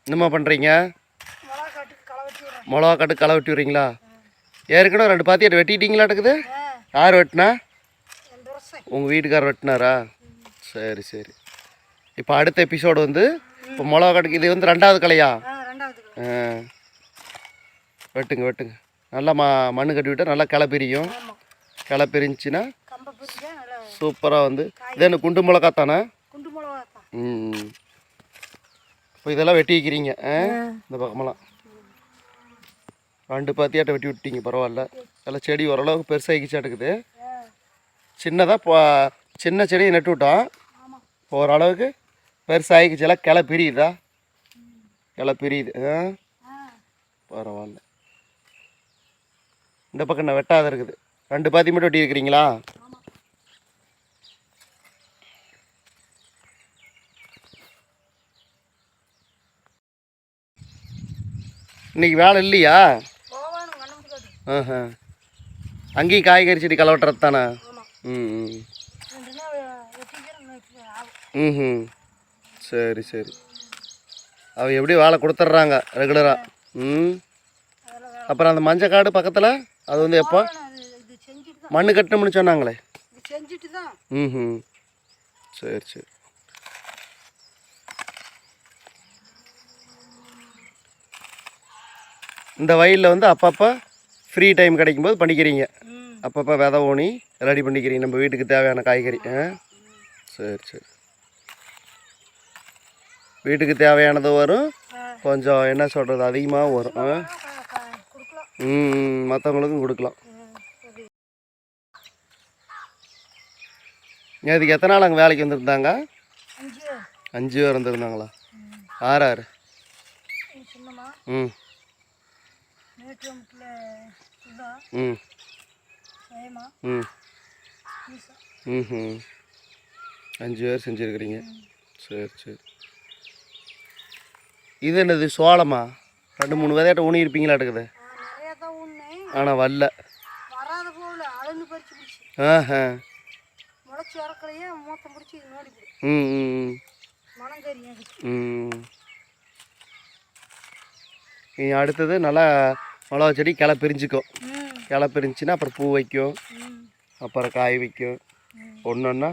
என்னம்மா பண்ணுறீங்க? மிளகா காட்டுக்கு களை வெட்டி விட்றீங்களா? ஏற்கனவே 2 பாத்தியாட்டு வெட்டிட்டீங்களாட்டுக்குது. யார் வெட்டினா? உங்கள் வீட்டுக்காரர் வெட்டினாரா? சரி சரி. இப்போ அடுத்த எபிசோடு வந்து இப்போ மிளகா காட்டுக்கு இது வந்து 2வது கலையா? வெட்டுங்க வெட்டுங்க. நல்லா மண் கட்டி விட்டால் நல்லா களை பிரியும். களை பிரிஞ்சுன்னா சூப்பராக வந்து இது என்ன குண்டு மிளகா தானே? ம். இப்போ இதெல்லாம் வெட்டி வைக்கிறீங்க இந்த பக்கமெல்லாம் 2 பாத்தியாட்ட வெட்டி விட்டீங்க. பரவாயில்ல. எல்லாம் செடி ஓரளவுக்கு பெருசாகிச்சாட்டுக்குது. சின்னதாக சின்ன செடியை நட்டு விட்டோம். இப்போ ஓரளவுக்கு பெருசாகிச்சு. எல்லாம் கிளை பிரியுதா? கிளை பிரியுது. பரவாயில்ல. இந்த பக்கம் என்ன வெட்டாத இருக்குது. 2 பாத்தி மட்டும் வெட்டி வைக்கிறீங்களா? இன்னைக்கு வேலை இல்லையா? அங்கேயும் காய்கறி செடி களை வெட்டுறது தானே? ம். சரி சரி. அவ எப்படி வேலை கொடுத்துட்றாங்க ரெகுலராக. அப்புறம் அந்த மஞ்சள் காடு பக்கத்தில் அது வந்து எப்போ மண்ணு கட்டணும்னு சொன்னாங்களே? சரி சரி. இந்த வயலில் வந்து அப்பப்போ ஃப்ரீ டைம் கிடைக்கும்போது பண்ணிக்கிறீங்க. அப்பப்போ விதை ஊனி ரெடி பண்ணிக்கிறீங்க நம்ம வீட்டுக்கு தேவையான காய்கறி. சரி சரி. வீட்டுக்கு தேவையானது வரும், கொஞ்சம் என்ன சொல்கிறது அதிகமாகவும் வரும். மற்றவங்களுக்கும் கொடுக்கலாம். அதுக்கு எத்தனை நாள் அங்கே வேலைக்கு வந்திருந்தாங்க? 5 பேர் வந்துருந்தாங்களா? யார்? ம் 5 பேர் செஞ்சுருக்கிறீங்க. சரி சரி. இது என்னது சோளமா? 2-3 விதையாட்ட ஊனி இருப்பீங்களாட்டுக்குது. ஆனால் வரல. அடுத்தது நல்லா மிளகா செடி கிளை பிரிஞ்சுக்கும். கிளை பிரிஞ்சுன்னா அப்புறம் பூ வைக்கும், அப்புறம் காய் வைக்கும். ஒன்று ஒன்றா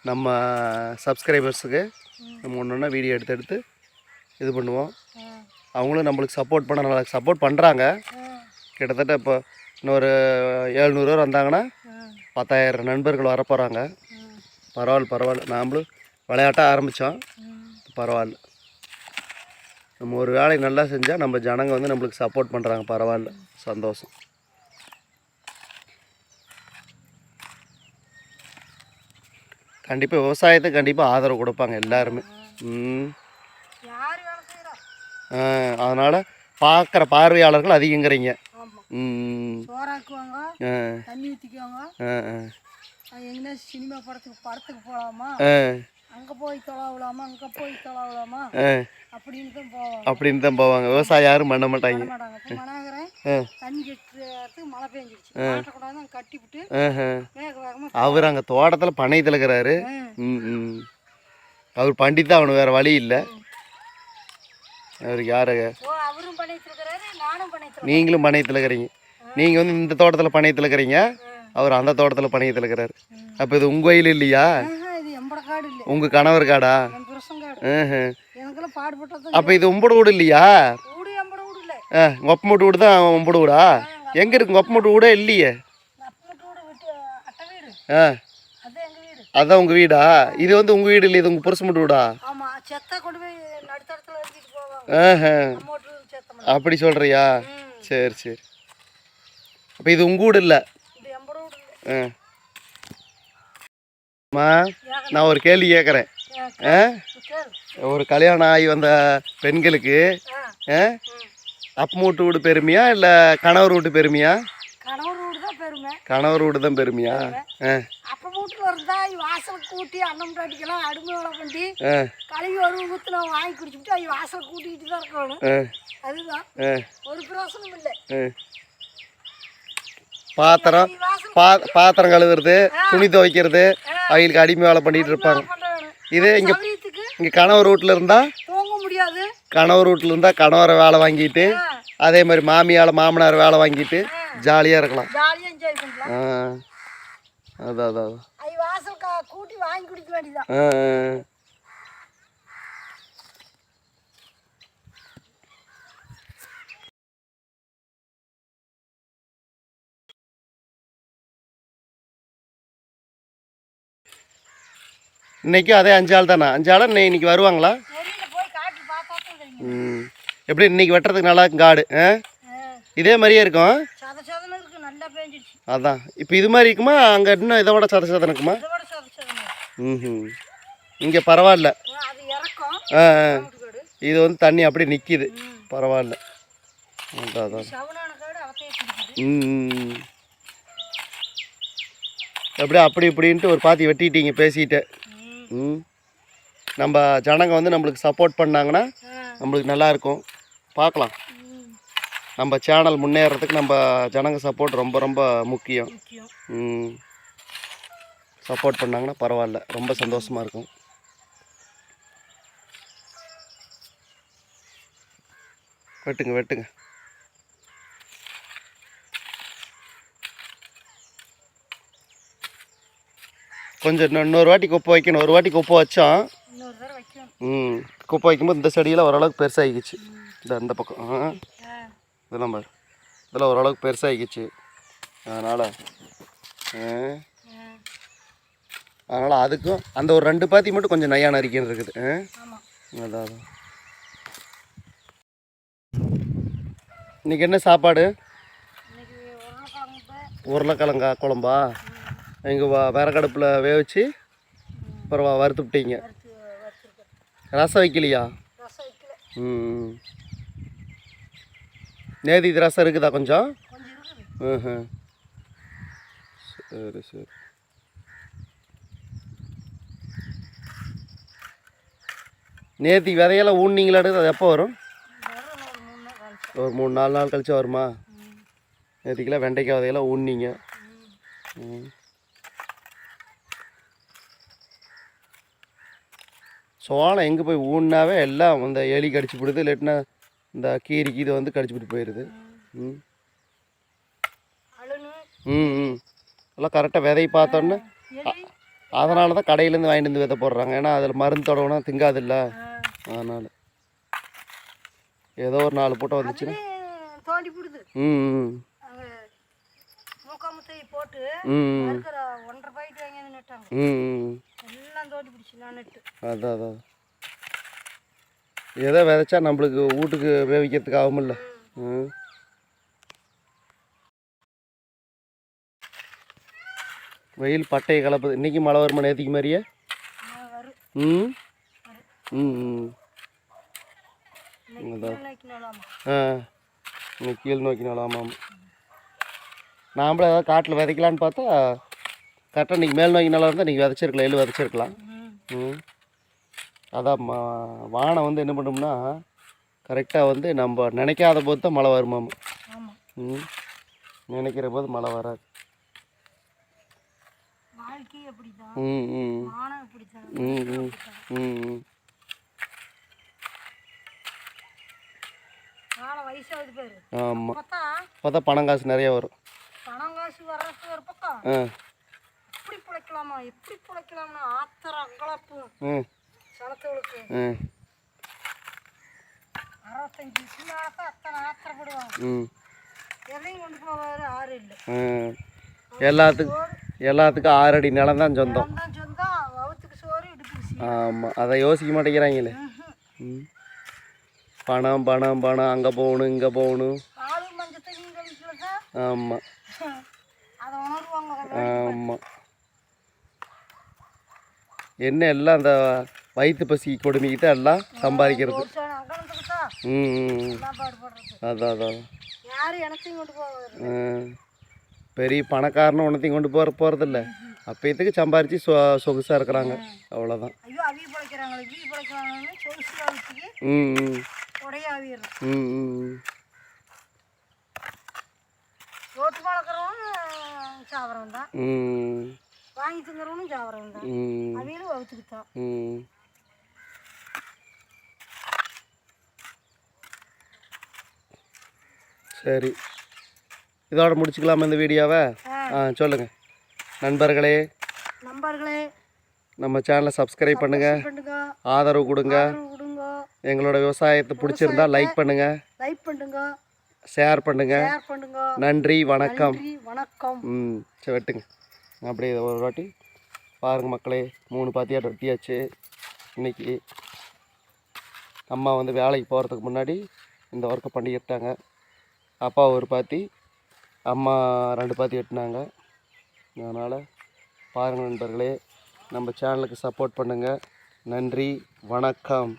நம்ம சப்ஸ்கிரைபர்ஸுக்கு நம்ம ஒன்று ஒன்றா வீடியோ எடுத்து இது பண்ணுவோம். அவங்களும் நம்மளுக்கு சப்போர்ட் பண்ண நல்லா சப்போர்ட் பண்ணுறாங்க. கிட்டத்தட்ட இப்போ இன்னொரு 700 பேர் வந்தாங்கன்னா 10,000 நண்பர்கள் வரப்போகிறாங்க. பரவாயில்ல. நாமளும் விளையாட்டாக ஆரம்பித்தோம். பரவாயில்ல. நம்ம ஒரு வேலை நல்லா செஞ்சால் நம்ம ஜனங்க வந்து நம்மளுக்கு சப்போர்ட் பண்ணுறாங்க. பரவாயில்ல, சந்தோஷம். கண்டிப்பாக விவசாயத்துக்கு கண்டிப்பாக ஆதரவு கொடுப்பாங்க எல்லாருமே. அதனால் பார்க்குற பார்வையாளர்கள் அதிகங்கிறீங்க. சினிமா படத்துக்கு போகலாமா, அங்கே போய் தொலாவலாமா அப்படின்னு தான் போவாங்க. விவசாயம் யாரும் பண்ண மாட்டாங்க. அவர் அங்கே தோட்டத்தில் பண்ணையத்தில் இருக்கிறாரு. அவர் பண்ணித்தான் அவனு, வேற வழி இல்லை. அவருக்கு யாரு? நீங்களும் பண்ணையத்தில் இருக்கிறீங்க. நீங்கள் வந்து இந்த தோட்டத்தில் பண்ணையத்தில் இருக்கிறீங்க, அவர் அந்த தோட்டத்தில் பண்ணையத்தில் இருக்கிறாரு. அப்போ இது உங்கள் வயல் இல்லையா? உங்கள் கணவர் காடா? அப்போ இது உம்படு வீடு இல்லையா? ஒப்பமட்டு வீடு தான் உம்படு வீடா? எங்கே இருக்கு ஒப்பமட்டு வீடே இல்லையே? அதான் உங்கள் வீடா? இது வந்து உங்கள் வீடு இல்லை, இது உங்கள் புருஷன் மட்டும் வீடா? அப்படி சொல்கிறியா? சரி சரி. அப்போ இது உங்கள் வீடு இல்லை. நான் ஒரு கேள்வி கேட்குறேன். ஒரு கல்யாணம் ஆகி வந்த பெண்களுக்கு அப்பமூட்டு வீடு பெருமையா இல்லை கணவர் வீட்டு பெருமையா? கணவர் வீடு தான் பெருமையா? பாத்திரம் கழுவுறது, துணி துவைக்கிறது, அவங்களுக்கு அடிமை வேலை பண்ணிட்டு இருப்பாங்க. இதே இங்கே கணவர் வீட்டில் இருந்தால் முடியாது. கணவர் வீட்டில் இருந்தால் கணவரை வேலை வாங்கிட்டு அதே மாதிரி மாமியால் மாமனார் வேலை வாங்கிட்டு ஜாலியாக இருக்கலாம். ஜாலியாக என்ஜாய் பண்ணலாம். அதான் அதான் அது வாசல் கூட்டி வாங்கி குடிக்க வேண்டியதான். இன்னைக்கும் அதே 5 ஆள் தானே? 5 ஆளா இன்னைக்கு வருவாங்களா? வெளியில போய் காட்டி பார்த்தா தான் தெரியும். எப்படி இன்னைக்கு வெட்டுறதுக்கு நல்லா இருக்கும் காடு? இதே மாதிரியே இருக்கும். சத சதன்னு இருக்கு, நல்லா பேஞ்சிடுச்சு. அதான் இப்போ இது மாதிரி இருக்குமா? அங்கே இன்னும் இதை விட சத சதம் இருக்குமா? இதோட சத சதன்னு. இங்கே பரவாயில்ல. அது இறக்கம். இது வந்து தண்ணி அப்படியே நிற்கிது, பரவாயில்ல. அதான் அதான் சவனான காடு அவத்தையே குடிக்குது. அப்படியே அப்படி இப்படின்ட்டு ஒரு பாத்தி வெட்டிட்டீங்க பேசிட்டு. நம்ம ஜனங்க வந்து நம்மளுக்கு சப்போர்ட் பண்ணாங்கன்னா நம்மளுக்கு நல்லாயிருக்கும். பார்க்கலாம். நம்ம சேனல் முன்னேறதுக்கு நம்ம ஜனங்க சப்போர்ட் ரொம்ப ரொம்ப முக்கியம். சப்போர்ட் பண்ணாங்கன்னா பரவாயில்ல, ரொம்ப சந்தோஷமாக இருக்கும். வெட்டுங்க வெட்டுங்க. கொஞ்சம் இன்னொரு வாட்டி குப்பை வைக்கணும். ஒரு வாட்டி குப்பை வச்சோம். குப்பை வைக்கும்போது இந்த செடியெல்லாம் ஓரளவுக்கு பெருசாகிக்கிச்சு. இந்த பக்கம் இதெல்லாம் பாரு, இதெல்லாம் ஓரளவுக்கு பெருசாகிக்கிச்சு. அதனால் அதுக்கும் அந்த ஒரு 2 பாத்தி மட்டும் கொஞ்சம் நையா நரிக்கன்னு இருக்குது. அதான் அதான். இன்றைக்கி என்ன சாப்பாடு? உருளைக்கிழங்கா குழம்பா? எங்கள் விறகடுப்பில் வேவிச்சு அப்புறம் வறுத்து விட்டீங்க. ரசம் வைக்கலையா? நேதி இது ரசம் இருக்குதா கொஞ்சம்? சரி சரி. நேத்தி விதையெல்லாம் ஊனிங்களாடு, அது எப்போ வரும்? ஒரு 3-4 நாள் கழிச்சு வருமா? நேற்றுக்கெல்லாம் வெண்டைக்காய் விதையெல்லாம் ஊனிங்க. சோளம் எங்கே போய் ஊன்னாவே எல்லாம் இந்த எலி கடிச்சு விடுது, இல்லாட்டினா இந்த கீரிக்கு இது வந்து கடிச்சு விட்டு போயிடுது. எல்லாம் கரெக்டாக விதை பார்த்தோன்னே அதனால தான் கடையிலேருந்து வாங்கிட்டு வந்து விதை போடுறாங்க. ஏன்னா அதில் மருந்து தொடங்கினா திங்காதில்ல, அதனால் ஏதோ ஒரு 4 பூட்டை வந்துச்சுன்னா அதான் அதான். எதை விதைச்சா நம்மளுக்கு வீட்டுக்கு வேவிக்கிறதுக்கு ஆகுமில்ல. வெயில் பட்டையை கலப்புது. இன்றைக்கி மழை வருமா நேற்றுக்கு மாதிரியே? இன்னைக்கு கீழ் நோக்கினாலும். ஆமாம். நாமளும் ஏதாவது காட்டில் விதைக்கலான்னு பார்த்தா கரெக்டாக இன்றைக்கி மேல் நோக்கி நல்லா இருந்தால் இன்றைக்கி விதைச்சிருக்கலாம், எள்ளு விதைச்சிருக்கலாம். அதான் வானம் வந்து என்ன பண்ணோம்னா கரெக்டாக வந்து நம்ம நினைக்காத போது தான் மழை வருமாம். நினைக்கிற போது மழை வராது. ஆமாம். பார்த்தா பணம் காசு நிறைய வரும். பணம் காசு வர்றது ஒரு பக்கம், எப்படி பிழைக்கலாமா எப்படி பிழைக்கலாம்னா ஆத்திரம் அங்கலப்பு சனத்தவளுக்கு 65 சின்னாலத்தான் அத்தனை ஆத்திரப்படுவாங்க. எதையும் கொண்டு போவாரு ஆறு இல்லை. எல்லாத்துக்கும் 6 அடி நிலம் தான் சொந்தம். வவுத்துக்கு சோறு இடுப்புக்கு. ஆமாம், அதை யோசிக்க மாட்டேங்கிறாங்களே. பணம் பணம் பணம், அங்கே போகணும் இங்கே போகணும். ஆமாம் ஆமாம். என்ன எல்லாம் அந்த வயிற்று பசி கொடுமைக்கிட்ட எல்லாம் சம்பாதிக்கிறது. அதான் அதான். பெரிய பணக்காரனும் ஒன்றத்தையும் கொண்டு போகிறதில்ல. அப்பயத்துக்கு சம்பாரித்து சொகுசாக இருக்கிறாங்க, அவ்வளோதான். வாங்கி திங்கிறவனும் சாவரம் தான், அவையிலும் வகுத்துக்கிட்டான். சரி, இதோட முடிச்சுக்கலாமா இந்த வீடியோவை? சொல்லுங்கள் நண்பர்களே. நம்ம சேனலை சப்ஸ்கிரைப் பண்ணுங்கள், பண்ணுங்க, ஆதரவு கொடுங்க. கொடுங்க, எங்களோட விவசாயத்தை பிடிச்சிருந்தா லைக் பண்ணுங்கள், ஷேர் பண்ணுங்கள். பண்ணுங்க. நன்றி, வணக்கம். வணக்கம். சரி வெட்டுங்க. அப்படியே ஒரு வாட்டி பாருங்கள் மக்களே, 3 பாத்தியாக வெட்டியாச்சு. இன்றைக்கி அம்மா வந்து வேலைக்கு போகிறதுக்கு முன்னாடி இந்த ஒர்க்கை பண்ணிக்கிட்டாங்க. அப்பா ஒரு பாத்தி, அம்மா 2 பாத்தி வெட்டினாங்க. அதனால் பாருங்கள் நண்பர்களே, நம்ம சேனலுக்கு சப்போர்ட் பண்ணுங்கள். நன்றி, வணக்கம்.